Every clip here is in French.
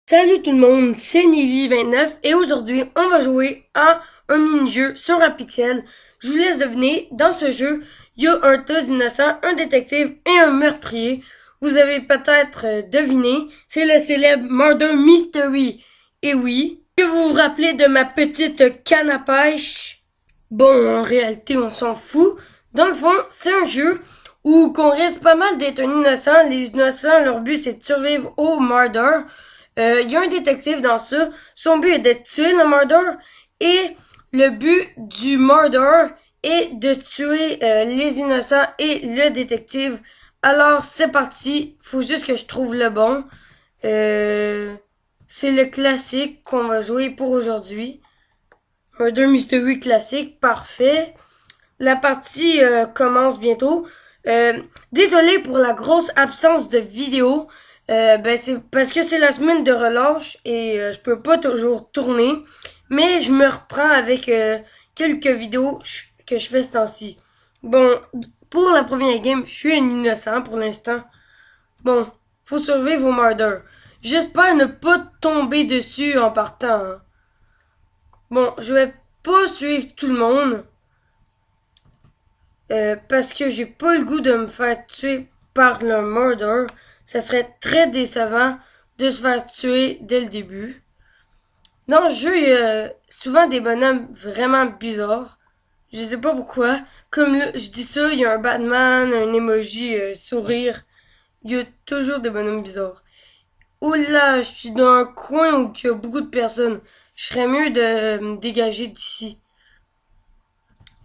Salut tout le monde, c'est Nivy29 et aujourd'hui on va jouer à un mini-jeu sur un pixel. Je vous laisse deviner, dans ce jeu, il y a un tas d'innocents, un détective et un meurtrier. Vous avez peut-être deviné, c'est le célèbre Murder Mystery. Et oui, que vous vous rappelez de ma petite canne à pêche? Bon, en réalité on s'en fout. Dans le fond, c'est un jeu où qu'on risque pas mal d'être un innocent. Les innocents, leur but c'est de survivre au murder. Il y a un détective dans ça. Son but est de tuer le murder et le but du murder est de tuer les innocents et le détective. Alors c'est parti. Faut juste que je trouve le bon. C'est le classique qu'on va jouer pour aujourd'hui. Murder Mystery classique, parfait. La partie commence bientôt. Désolé pour la grosse absence de vidéo. C'est parce que c'est la semaine de relâche et je peux pas toujours tourner. Mais je me reprends avec quelques vidéos que je fais ce temps-ci. Bon, pour la première game, je suis un innocent pour l'instant. Bon, faut survivre au murder. J'espère ne pas tomber dessus en partant. Hein. Bon, je vais pas suivre tout le monde. Parce que j'ai pas le goût de me faire tuer par le murder. Ça serait très décevant de se faire tuer dès le début. Dans le jeu, il y a souvent des bonhommes vraiment bizarres. Je sais pas pourquoi. Comme là, je dis ça, il y a un Batman, un emoji, sourire. Il y a toujours des bonhommes bizarres. Oula, je suis dans un coin où il y a beaucoup de personnes. Je serais mieux de me dégager d'ici.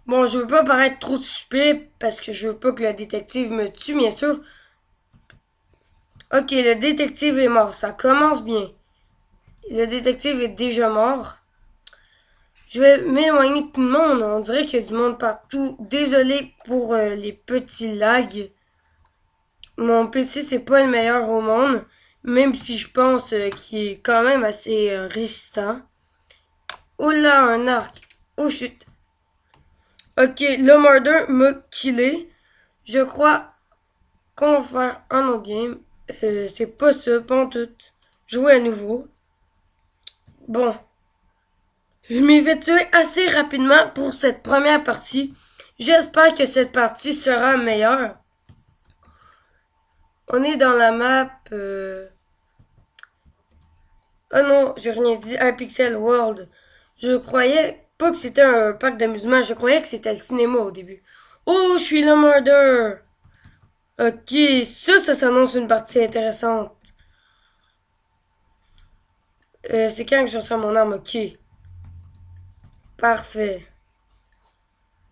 Bon, je veux pas paraître trop suspect parce que je veux pas que le détective me tue, bien sûr. Ok, le détective est mort, ça commence bien. Le détective est déjà mort. Je vais m'éloigner de tout le monde, on dirait qu'il y a du monde partout. Désolé pour les petits lags. Mon PC c'est pas le meilleur au monde, même si je pense qu'il est quand même assez résistant. Oh là, un arc. Oh chut. Ok, le murder m'a killé. Je crois qu'on va faire un autre game. C'est pas ça, pas en tout. Jouer à nouveau. Bon. Je m'y vais tuer assez rapidement pour cette première partie. J'espère que cette partie sera meilleure. On est dans la map... Oh non, j'ai rien dit. Hypixel World. Je croyais pas que c'était un parc d'amusement. Je croyais que c'était le cinéma au début. Oh, je suis le murder. Ok, ça s'annonce une partie intéressante. C'est quand que je reçois mon arme, ok. Parfait.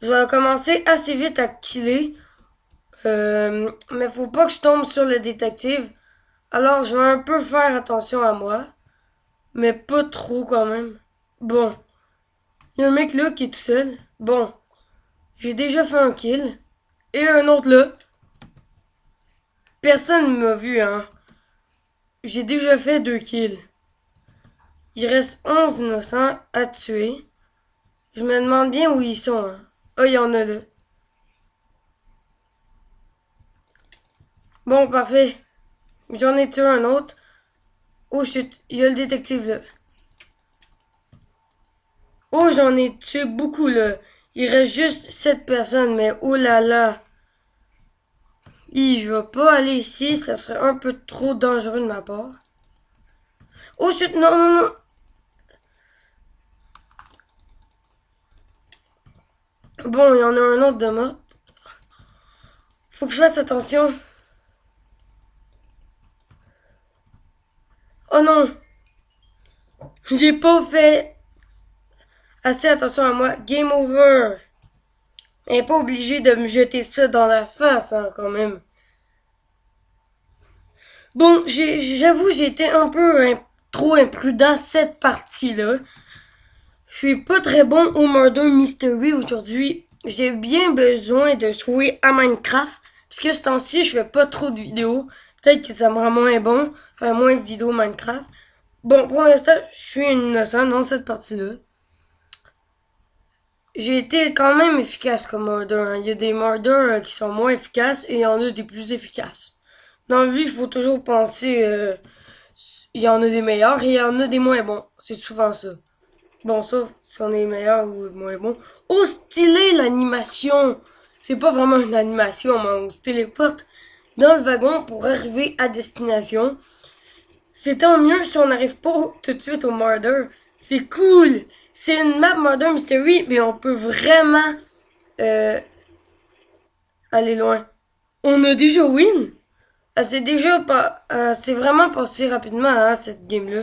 Je vais commencer assez vite à killer. Mais faut pas que je tombe sur le détective. Alors je vais un peu faire attention à moi. Mais pas trop quand même. Bon. Il y a un mec là qui est tout seul. Bon. J'ai déjà fait un kill. Et un autre là. Personne ne m'a vu, hein. J'ai déjà fait 2 kills. Il reste 11 innocents à tuer. Je me demande bien où ils sont, hein. Oh, il y en a là. Bon, parfait. J'en ai tué un autre. Oh chut, il y a le détective là. Oh, j'en ai tué beaucoup là. Il reste juste 7 personnes, mais oh là là. Je vais pas aller ici, ça serait un peu trop dangereux de ma part. Oh chut, non, non, non. Bon, il y en a un autre de mort. Faut que je fasse attention. Oh non. J'ai pas fait assez attention à moi. Game over. Elle est pas obligé de me jeter ça dans la face, hein, quand même. Bon, j'avoue, j'ai été un peu trop imprudent cette partie-là. Je suis pas très bon au Murder Mystery aujourd'hui. J'ai bien besoin de jouer à Minecraft. Parce que ce temps-ci, je fais pas trop de vidéos. Peut-être que ça me rend moins bon. Faire moins de vidéos Minecraft. Bon, pour l'instant, je suis un innocent dans cette partie-là. J'ai été quand même efficace comme murder. Hein. Il y a des murders qui sont moins efficaces et il y en a des plus efficaces. Dans la vie, il faut toujours penser il y en a des meilleurs et il y en a des moins bons. C'est souvent ça. Bon, sauf si on est meilleur ou moins bon. Oh, stylé l'animation! C'est pas vraiment une animation, mais on se téléporte dans le wagon pour arriver à destination. C'est tant mieux si on n'arrive pas tout de suite au Murder. C'est cool! C'est une map Murder Mystery, mais on peut vraiment euh, aller loin. On a déjà win? Ah, c'est vraiment passé rapidement, hein, cette game-là.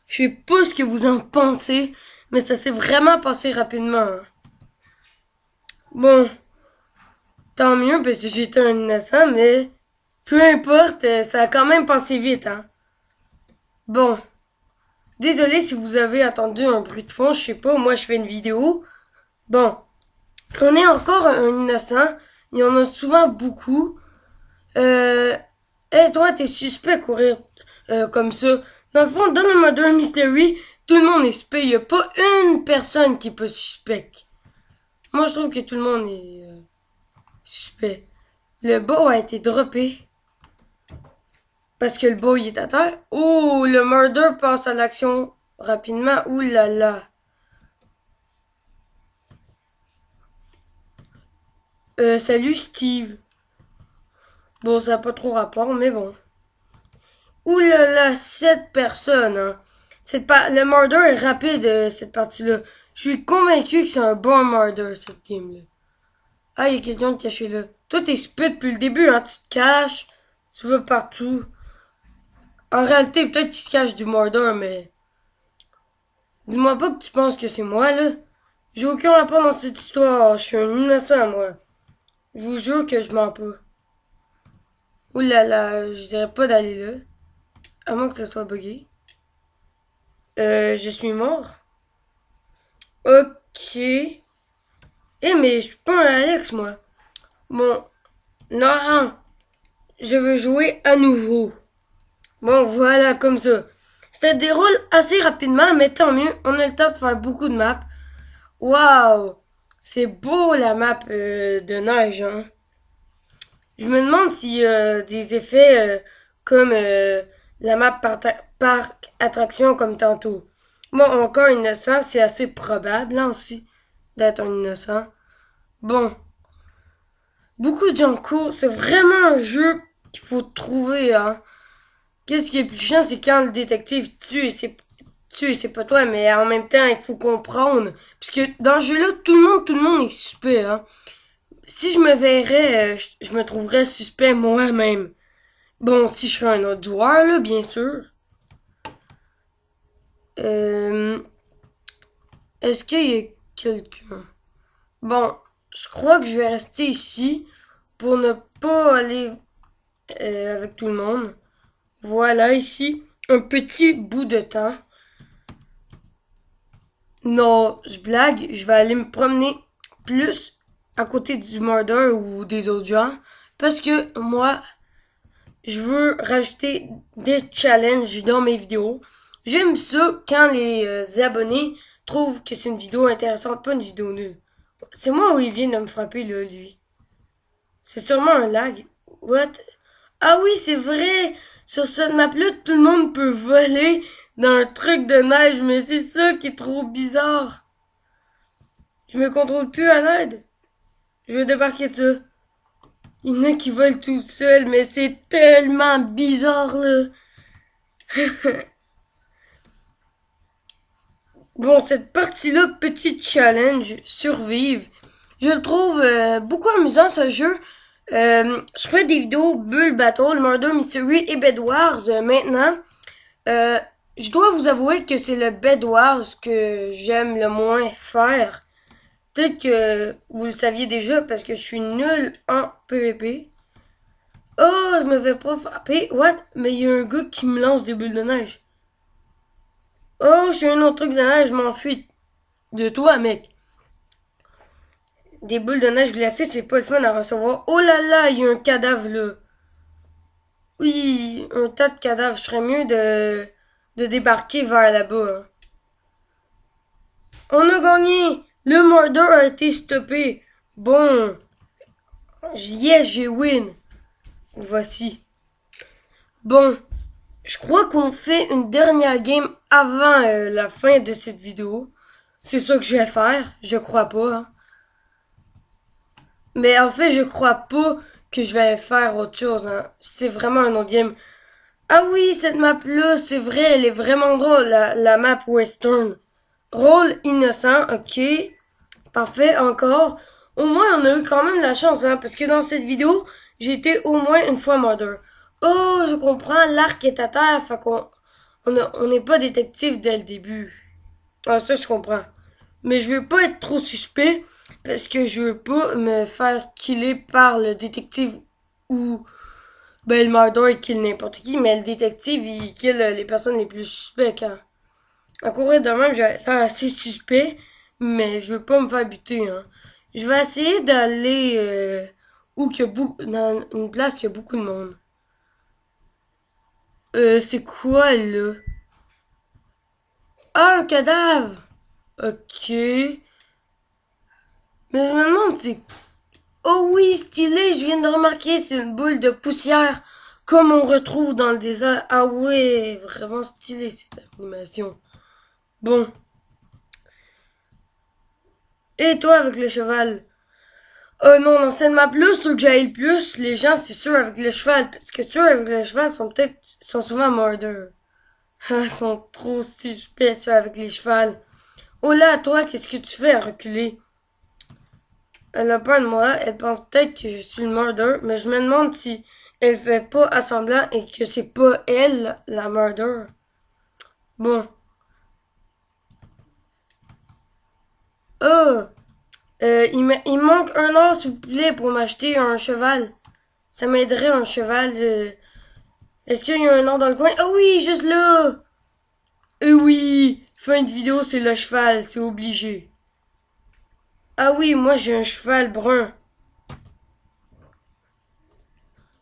Je sais pas ce que vous en pensez, mais ça s'est vraiment passé rapidement, hein. Bon, tant mieux parce que j'étais un innocent, mais peu importe, ça a quand même passé vite, hein. Bon, désolé si vous avez entendu un bruit de fond, je sais pas, moi je fais une vidéo. Bon, on est encore un innocent, il y en a souvent beaucoup. Toi, t'es suspect à courir comme ça. Dans le fond, dans le Murder Mystery, tout le monde est suspect. Il n'y a pas une personne qui peut suspecte. Moi, je trouve que tout le monde est suspect. Le bas a été droppé. Parce que le bas, il est à terre. Oh, le murder passe à l'action rapidement. Ouh là là. Salut Steve. Bon, ça n'a pas trop rapport, mais bon. Ouh là là, 7 personnes, hein. Le murder est rapide, cette partie-là. Je suis convaincu que c'est un bon murder, cette game-là. Ah, il y a quelqu'un de caché là. Toi, t'es spit depuis le début, hein. Tu te caches. Tu vas partout. En réalité, peut-être qu'il se cache du murder, mais... Dis-moi pas que tu penses que c'est moi, là. J'ai aucun rapport dans cette histoire. Je suis un innocent, moi. Je vous jure que je mens pas. Ouh là là, je dirais pas d'aller là. À moins que ça soit buggé. Je suis mort. Ok. Mais je suis pas un Alex, moi. Bon, non, je veux jouer à nouveau. Bon, voilà, comme ça. Ça se déroule assez rapidement, mais tant mieux. On a le temps de faire beaucoup de maps. Waouh! C'est beau la map de neige, hein. Je me demande s'il y a des effets comme la map parc attraction comme tantôt. Bon, encore innocent, c'est assez probable hein, aussi d'être un innocent. Bon, beaucoup de gens courent, c'est vraiment un jeu qu'il faut trouver, hein. Qu'est-ce qui est le plus chiant, c'est quand le détective tue, c'est pas toi, mais en même temps, il faut comprendre. Parce que dans ce jeu-là, tout le monde est suspect, hein. Si je me verrais, je me trouverais suspect moi-même. Bon, si je serais un autre joueur, là, bien sûr. Euh, Est-ce qu'il y a quelqu'un? Bon, je crois que je vais rester ici pour ne pas aller avec tout le monde. Voilà, ici, un petit bout de temps. Non, je blague, je vais aller me promener plus à côté du murder ou des autres gens. Parce que moi, je veux rajouter des challenges dans mes vidéos. J'aime ça quand les abonnés trouvent que c'est une vidéo intéressante, pas une vidéo nulle. C'est moi où il vient de me frapper là, lui. C'est sûrement un lag. What? Ah oui, c'est vrai! Sur cette map-là, tout le monde peut voler dans un truc de neige, mais c'est ça qui est trop bizarre. Je me contrôle plus à l'aide. Je veux débarquer de ça. Il y en a qui volent tout seul, mais c'est tellement bizarre, là. Bon, cette partie-là, petit challenge, survivre. Je le trouve beaucoup amusant, ce jeu. Je fais des vidéos Bull Battle, Murder Mystery et Bed Wars maintenant. Euh, je dois vous avouer que c'est le Bed Wars que j'aime le moins faire. Peut-être que vous le saviez déjà parce que je suis nul en PvP. Oh, je me fais pas frapper. What? Mais il y a un gars qui me lance des bulles de neige. Oh, j'ai un autre truc de neige, je m'enfuis de toi, mec. Des boules de neige glacées, c'est pas le fun à recevoir. Oh là là, il y a un cadavre là. Oui, un tas de cadavres. Je ferais mieux de débarquer vers là-bas, hein. On a gagné! Le murder a été stoppé. Bon. Yes, j'ai win. Voici. Bon. Je crois qu'on fait une dernière game avant la fin de cette vidéo. C'est ça que je vais faire. Je crois pas. Hein. Mais en fait, je crois pas que je vais faire autre chose. Hein. C'est vraiment un autre game. Ah oui, cette map-là, c'est vrai, elle est vraiment drôle, la map western. Rôle innocent, ok. Parfait, encore. Au moins, on a eu quand même la chance, hein, parce que dans cette vidéo, j'ai été au moins une fois murder. Oh, je comprends, l'arc est à terre, fait qu'on on n'est pas détective dès le début. Ah, ça, je comprends. Mais je veux pas être trop suspect, parce que je veux pas me faire killer par le détective ou... Ben, le murder, il kill n'importe qui, mais le détective, il kill les personnes les plus suspectes, hein. En courir de même, je vais faire assez suspect, mais je veux pas me faire buter, hein. Je vais essayer d'aller où qu'il y a dans une place qui a beaucoup de monde. C'est quoi, là? Ah, un cadavre! Ok. Mais je me demande, c'est... Oh oui, stylé, je viens de remarquer, c'est une boule de poussière, comme on retrouve dans le désert. Ah ouais, vraiment stylé, cette animation. Bon. Et toi avec le cheval? Non, l'ancienne map là, ceux que j'aille le plus, les gens, c'est ceux avec le cheval. Parce que ceux avec le cheval sont souvent murder. Ils sont trop suspects, ceux avec les chevals. Oh là, toi, qu'est-ce que tu fais à reculer? Elle a peur de moi, elle pense peut-être que je suis le murder, mais je me demande si elle fait pas assemblant et que c'est pas elle, la murder. Bon. Oh! Il manque un or, s'il vous plaît, pour m'acheter un cheval. Ça m'aiderait un cheval. Est-ce qu'il y a un or dans le coin? Ah oui, juste là! Oui! Fin de vidéo, c'est le cheval, c'est obligé. Ah oui, moi j'ai un cheval brun.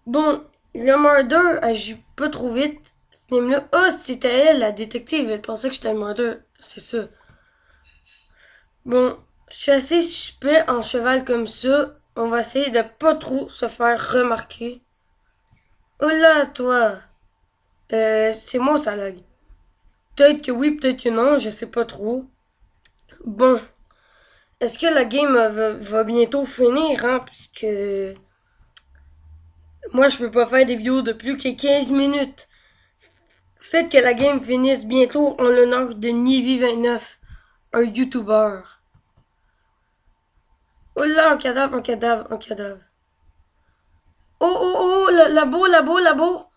Bon, le murder agit pas trop vite. Ce là oh, c'était elle, la détective. Elle pensait que j'étais le murder. C'est ça. Bon, je suis assez suspect en cheval comme ça. On va essayer de pas trop se faire remarquer. Oh là, toi! C'est moi, ça lag. Peut-être que oui, peut-être que non, je sais pas trop. Bon. Est-ce que la game va bientôt finir, hein? Puisque moi, je peux pas faire des vidéos de plus que 15 minutes. Faites que la game finisse bientôt en l'honneur de Nivy29, un YouTuber. Oh là, un cadavre, un cadavre, un cadavre. Oh, oh, oh, là-bas, là-bas, là-bas.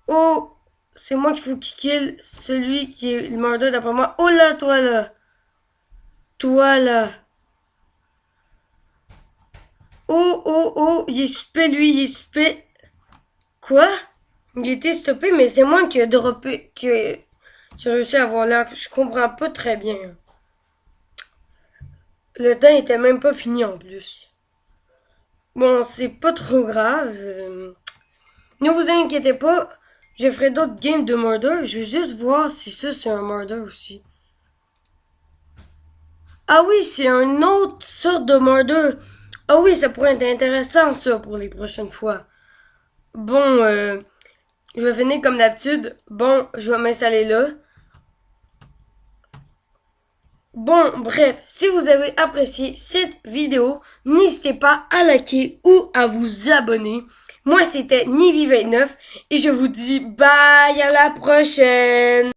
Oh, c'est moi qu'il faut qu'il kill celui qui est le murder d'après moi. Oh là, toi là. Toi là. Oh, oh, oh, il est suspect, lui, il est suspect. Quoi? Il était stoppé, mais c'est moi qui ai droppé, qui a réussi à avoir l'air. Je comprends pas très bien. Le temps était même pas fini en plus. Bon, c'est pas trop grave. Ne vous inquiétez pas, je ferai d'autres games de murder. Je vais juste voir si ça c'est un murder aussi. Ah oui, c'est une autre sorte de murder. Ah oui, ça pourrait être intéressant ça pour les prochaines fois. Bon, je vais finir comme d'habitude. Bon, je vais m'installer là. Bon, bref, si vous avez apprécié cette vidéo, n'hésitez pas à liker ou à vous abonner. Moi, c'était Nivy29 et je vous dis bye à la prochaine!